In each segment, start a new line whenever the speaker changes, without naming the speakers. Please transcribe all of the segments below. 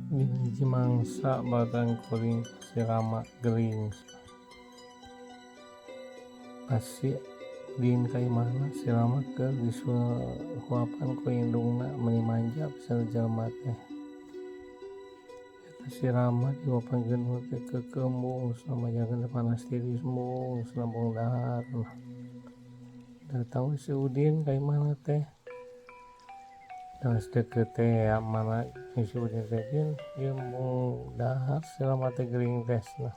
Dina mangsa badan kuring sirama gering pasti din kai mana sirama ke disuapan ku indungna meni manja bisa jalma teh eta sirama diwapankeun teh ke kembung sama jangan panas tiris mung nambung dahar datang si Udin kai mana teh terus deket teh ya mana si Udin teh din ieu mung dahar sirama teh gering tesna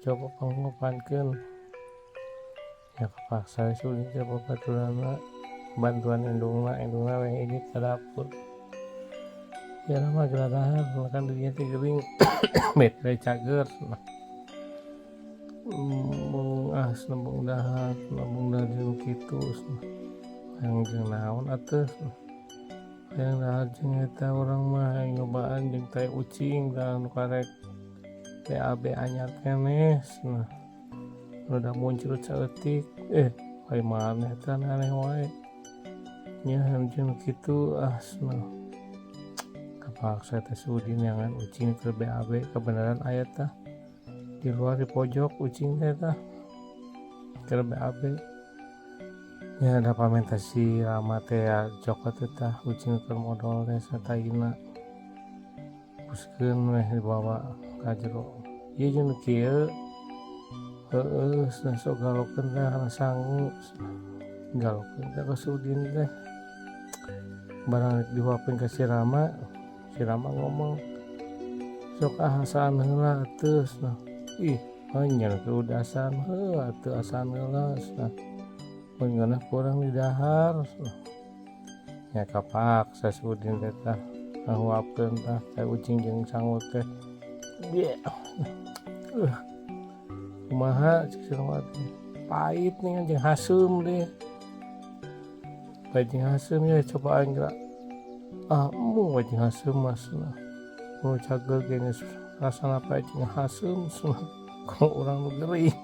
coba pangopankeun ya kepaksa si Udin teh babaturanna bantuan indungna we ini ka dapur ya mah geura dahar kan dinya teh gering metre cager mung nambung dahar jeung kitu hayang jeung naon atuh hayang dahar jeung eta urang mah hayang nyobaan jeung tai ucing dan karek BAB anyar keneh udah muncul saeutik kai maneh teh aneh wae nya jeung kitu asna kapaksa teh Udin nyangan ucing ke BAB kebenaran aya tah di luar di pojok ucing teh tah ke BAB ya ada pamentasi Rama teh ya cokot teh tah ucing keur modal teh sataina puskeun weh dibawa ka jero ieu jeung kieu sok galokeun teh kana sangu galokeun teh ka Udin teh barang diwapin ka si Rama ngomong sok ahasaan heula atuh ih anjeun keudasan atuh asaan heula mun geunah kurang di dahar nya kapaksa si Udin teh tah ngahuapkeun tah teh ucing jeung sangu teh kumaha cik si Rama teh pait nih jeung haseum deh bajing haseum ya cobaan geura mung bajing haseum masna nu cager geus rasana pait jeung haseum ku urang nu gering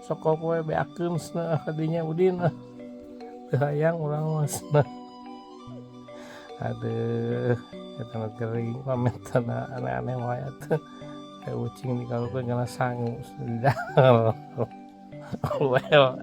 sokok we beakeun kadinya Udin teu hayang urang masna aduh eta nu gering pamentana aneh-aneh wae atuh kayak ucing digalokeun kana sangu di dahar well